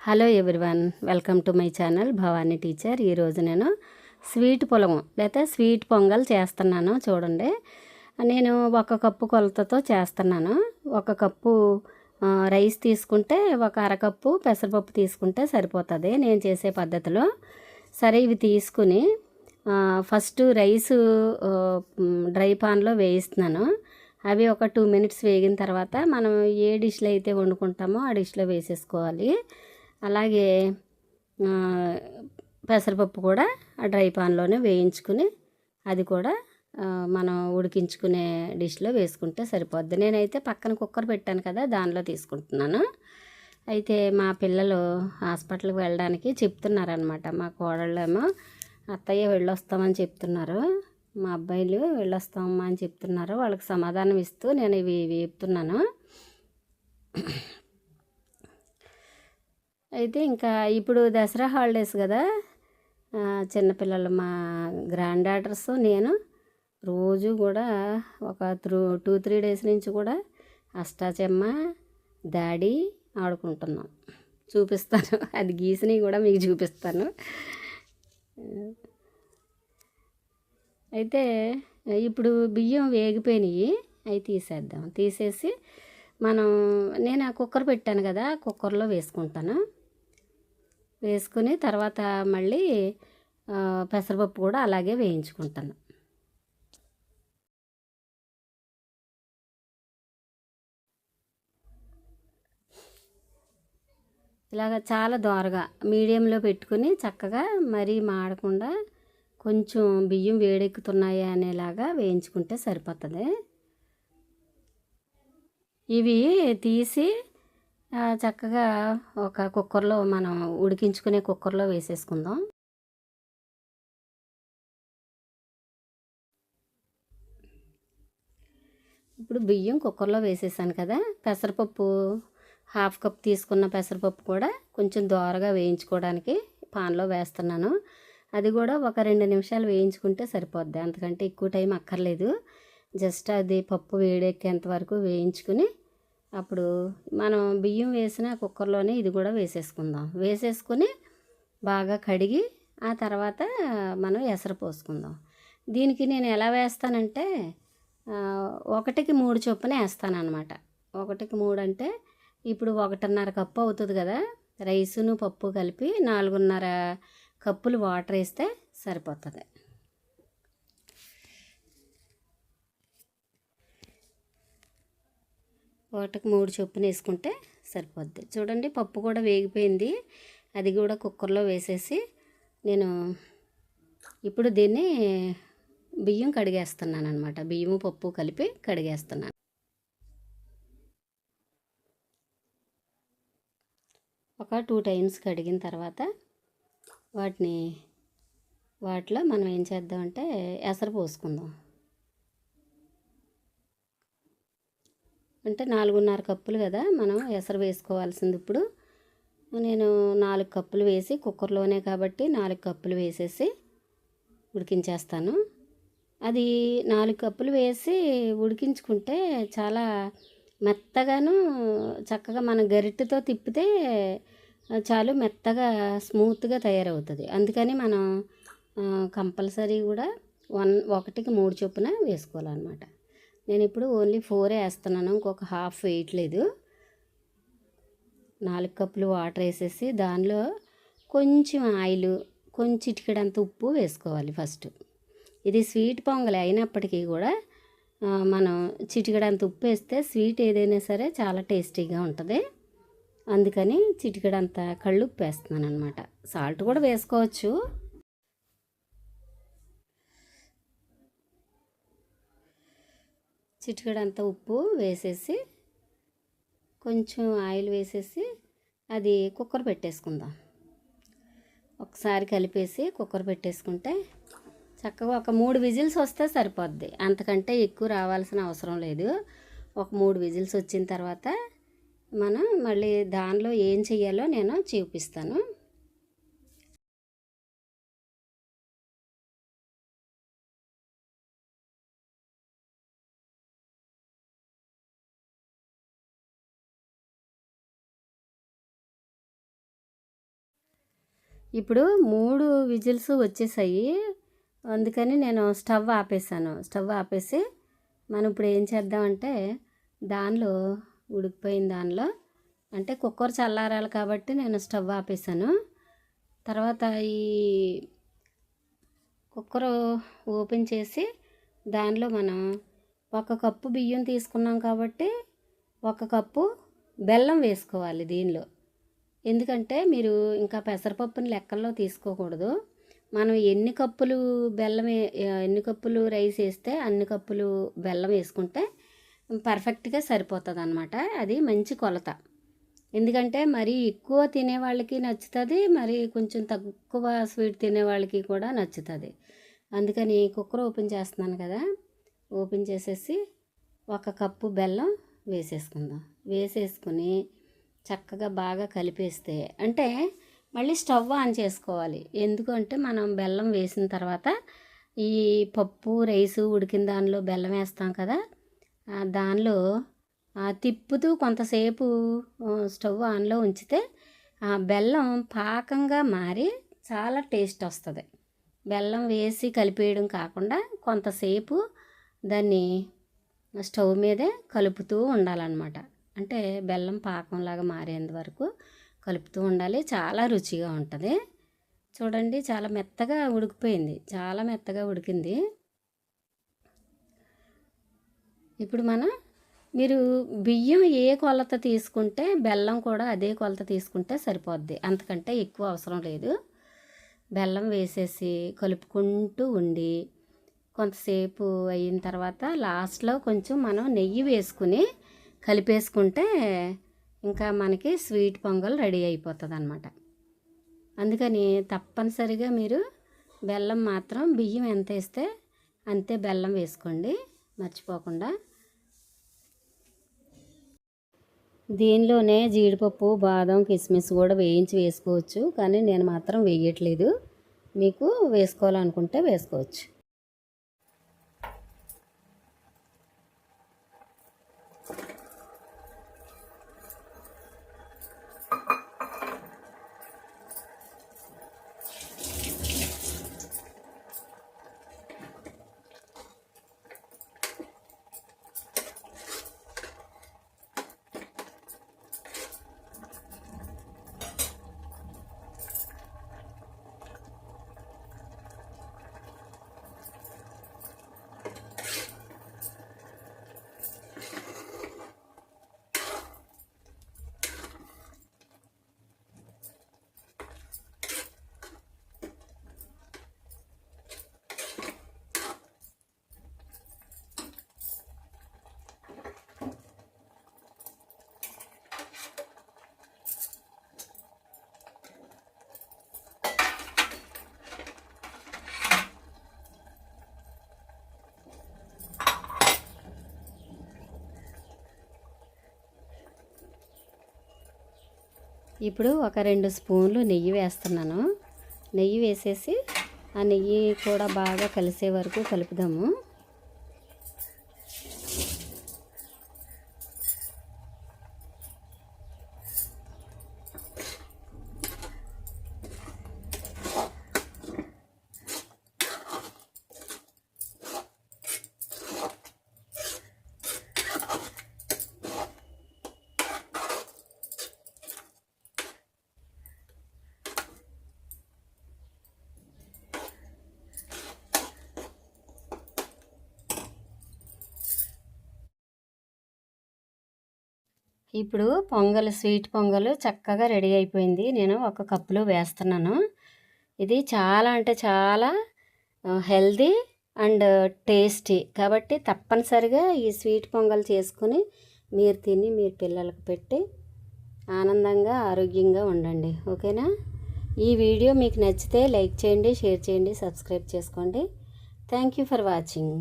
Hello everyone, welcome to my channel Bhavani teacher. ఈరోజు నేను sweet పులగం లేదా స్వీట్ పొంగల్ చేస్తున్నాను. చూడండి, నేను ఒక కప్పు కొలతతో చేస్తున్నాను. ఒక కప్పు రైస్ తీసుకుంటే ఒక అరకప్పు పెసరపప్పు తీసుకుంటే సరిపోతుంది నేను చేసే పద్ధతిలో. సరే, ఇవి తీసుకుని ఫస్ట్ రైసు డ్రై పాన్లో వేయిస్తున్నాను. అవి ఒక 2 minutes వేగిన తర్వాత మనం ఏ డిష్లో అయితే వండుకుంటామో ఆ డిష్లో వేసేసుకోవాలి. అలాగే పెసరపప్పు కూడా ఆ డ్రై పాన్లోనే వేయించుకుని అది కూడా మనం ఉడికించుకునే డిష్లో వేసుకుంటే సరిపోద్ది. నేనైతే పక్కన కుక్కర్ పెట్టాను కదా, దానిలో తీసుకుంటున్నాను. అయితే మా పిల్లలు హాస్పిటల్కి వెళ్ళడానికి చెప్తున్నారనమాట. మా కోడళ్ళేమో అత్తయ్య వెళ్ళొస్తామని చెప్తున్నారు, మా అబ్బాయిలు వెళ్ళొస్తామమ్మా అని చెప్తున్నారు. వాళ్ళకి సమాధానం ఇస్తూ నేను ఇవి వేపుతున్నాను. అయితే ఇంకా ఇప్పుడు దసరా హాలిడేస్ కదా, చిన్నపిల్లలు మా గ్రాండ్ డాటర్స్ నేను రోజు కూడా ఒక 2-3 days నుంచి కూడా అష్టాచెమ్మ దాడి ఆడుకుంటున్నాం. చూపిస్తాను, అది గీసినవి కూడా మీకు చూపిస్తాను. అయితే ఇప్పుడు బియ్యం వేగిపోయినాయి, అవి తీసేద్దాం. తీసేసి నేను ఆ కుక్కర్ పెట్టాను కదా, కుక్కర్లో వేసుకుంటాను. వేసుకుని తర్వాత మళ్ళీ పెసరపప్పు కూడా అలాగే వేయించుకుంటాను. ఇలాగ చాలా దోరగా మీడియంలో పెట్టుకుని చక్కగా మరీ మాడకుండా కొంచెం బియ్యం వేడెక్కుతున్నాయి అనేలాగా వేయించుకుంటే సరిపోతుంది. ఇవి తీసి చక్కగా ఒక కుక్కర్లో మనం ఉడికించుకునే కుక్కర్లో వేసేసుకుందాం. ఇప్పుడు బియ్యం కుక్కర్లో వేసేసాను కదా, పెసరపప్పు 1/2 cup తీసుకున్న పెసరపప్పు కూడా కొంచెం దోరగా వేయించుకోవడానికి పాన్లో వేస్తున్నాను. అది కూడా ఒక 2 నిమిషాలు వేయించుకుంటే సరిపోద్ది, అంతకంటే ఎక్కువ టైం అక్కర్లేదు. జస్ట్ అది పప్పు వేడెక్కేంత వరకు వేయించుకుని అప్పుడు మనం బియ్యం వేసిన కుక్కర్లోనే ఇది కూడా వేసేసుకుందాం. వేసేసుకుని బాగా కడిగి ఆ తర్వాత మనం ఎసరు పోసుకుందాం. దీనికి నేను ఎలా వేస్తానంటే 1కి 3 చొప్పున వేస్తాను అనమాట. 1కి 3 అంటే ఇప్పుడు 1.5 కప్పు అవుతుంది కదా, రైసును పప్పు కలిపి 4.5 కప్పులు వాటర్ వేస్తే సరిపోతుంది. ఒకటికి 3 చొప్పున వేసుకుంటే సరిపోద్ది. చూడండి, పప్పు కూడా వేగిపోయింది. అది కూడా కుక్కర్లో వేసేసి నేను ఇప్పుడు దీన్ని బియ్యం కడిగేస్తున్నాను అనమాట. బియ్యము పప్పు కలిపి కడిగేస్తున్నాను. ఒక 2 times కడిగిన తర్వాత వాటిలో మనం ఏం చేద్దామంటే ఎసరు పోసుకుందాం. అంటే 4.5 కప్పులు కదా మనం ఎసరు వేసుకోవాల్సింది. ఇప్పుడు నేను 4 కప్పులు వేసి, కుక్కర్లోనే కాబట్టి 4 కప్పులు వేసేసి ఉడికించేస్తాను. అది 4 కప్పులు వేసి ఉడికించుకుంటే చాలా మెత్తగాను చక్కగా మనం గరిటెతో తిప్పితే చాలు మెత్తగా స్మూత్గా తయారవుతుంది. అందుకని మనం కంపల్సరీ కూడా 1కి 3 చొప్పున వేసుకోవాలన్నమాట. నేను ఇప్పుడు ఓన్లీ 4 వేస్తున్నాను, ఇంకొక హాఫ్ వేయట్లేదు. 4 కప్పులు వాటర్ వేసేసి దానిలో కొంచెం ఆయిల్, కొంచెం చిటికెడంత ఉప్పు వేసుకోవాలి ఫస్ట్. ఇది స్వీట్ పొంగల్ అయినప్పటికీ కూడా మనం చిటికెడంత ఉప్పు వేస్తే స్వీట్ ఏదైనా సరే చాలా టేస్టీగా ఉంటుంది. అందుకని చిటికెడంత కళ్ళుప్పు వేస్తున్నాను అనమాట. సాల్ట్ కూడా వేసుకోవచ్చు. చిటికెడంత ఉప్పు వేసేసి కొంచెం ఆయిల్ వేసేసి అది కుక్కర్ పెట్టేసుకుందాం. ఒకసారి కలిపేసి కుక్కర్ పెట్టేసుకుంటే చక్కగా ఒక 3 విజిల్స్ వస్తే సరిపోద్ది, అంతకంటే ఎక్కువ రావాల్సిన అవసరం లేదు. ఒక 3 విజిల్స్ వచ్చిన తర్వాత మనం మళ్ళీ దానిలో ఏం చెయ్యాలో నేను చూపిస్తాను. ఇప్పుడు 3 విజిల్స్ వచ్చేసాయి. అందుకని నేను స్టవ్ ఆపేసి మనం ఇప్పుడు ఏం చేద్దామంటే దానిలో ఉడికిపోయిన దానిలో అంటే కుక్కర్ చల్లారాలి కాబట్టి నేను స్టవ్ ఆపేసాను. తర్వాత ఈ కుక్కర్ ఓపెన్ చేసి దానిలో మనం 1 కప్పు బియ్యం తీసుకున్నాం కాబట్టి 1 కప్పు బెల్లం వేసుకోవాలి దీనిలో. ఎందుకంటే మీరు ఇంకా పెసరపప్పుని లెక్కల్లో తీసుకోకూడదు. మనం ఎన్ని కప్పులు ఎన్ని కప్పులు రైస్ వేస్తే అన్ని కప్పులు బెల్లం వేసుకుంటే పర్ఫెక్ట్గా సరిపోతుంది అన్నమాట. అది మంచి కొలత. ఎందుకంటే మరీ ఎక్కువ తినేవాళ్ళకి నచ్చుతుంది, మరి కొంచెం తక్కువ స్వీట్ తినేవాళ్ళకి కూడా నచ్చుతుంది. అందుకని కుక్కర్ ఓపెన్ చేస్తున్నాను కదా, ఓపెన్ చేసేసి 1 కప్పు బెల్లం వేసేసుకుని చక్కగా బాగా కలిపేస్తే అంటే మళ్ళీ స్టవ్ ఆన్ చేసుకోవాలి. ఎందుకంటే మనం బెల్లం వేసిన తర్వాత ఈ పప్పు రైసు ఉడికిన దానిలో బెల్లం వేస్తాం కదా, దానిలో తిప్పుతూ కొంతసేపు స్టవ్ ఆన్లో ఉంచితే ఆ బెల్లం పాకంగా మారి చాలా టేస్ట్ వస్తుంది. బెల్లం వేసి కలిపేయడం కాకుండా కొంతసేపు దాన్ని స్టవ్ మీదే కలుపుతూ ఉండాలన్నమాట. అంటే బెల్లం పాకంలాగా మారేంత వరకు కలుపుతూ ఉండాలి. చాలా రుచిగా ఉంటుంది. చూడండి, చాలా మెత్తగా ఉడికిపోయింది, చాలా మెత్తగా ఉడికింది. ఇప్పుడు మీరు బియ్యం ఏ కొలత తీసుకుంటే బెల్లం కూడా అదే కొలత తీసుకుంటే సరిపోద్ది. అంతకంటే ఎక్కువ అవసరం లేదు. బెల్లం వేసేసి కలుపుకుంటూ ఉండి కొంతసేపు అయిన తర్వాత లాస్ట్లో కొంచెం మనం నెయ్యి వేసుకుని కలిపేసుకుంటే ఇంకా మనకి స్వీట్ పొంగల్ రెడీ అయిపోతుంది అన్నమాట. అందుకని తప్పనిసరిగా మీరు బెల్లం మాత్రం బియ్యం ఎంత వేస్తే అంతే బెల్లం వేసుకోండి, మర్చిపోకుండా. దీనిలోనే జీడిపప్పు, బాదం, కిస్మిస్ కూడా వేసుకోవచ్చు, కానీ నేను మాత్రం వేయట్లేదు. మీకు వేసుకోవాలనుకుంటే వేసుకోవచ్చు. ఇప్పుడు ఒక 2 స్పూన్లు నెయ్యి వేస్తున్నాను. నెయ్యి వేసేసి ఆ నెయ్యి కూడా బాగా కలిసే వరకు కలుపుదాము. ఇప్పుడు స్వీట్ పొంగల్ చక్కగా రెడీ అయిపోయింది. నేను 1 కప్పులో వేస్తున్నాను. ఇది చాలా అంటే చాలా హెల్దీ అండ్ టేస్టీ కాబట్టి తప్పనిసరిగా ఈ స్వీట్ పొంగల్ చేసుకుని మీరు తిని మీరు పిల్లలకు పెట్టి ఆనందంగా ఆరోగ్యంగా ఉండండి. ఓకేనా? ఈ వీడియో మీకు నచ్చితే లైక్ చేయండి, షేర్ చేయండి, సబ్స్క్రైబ్ చేసుకోండి. Thank you for watching.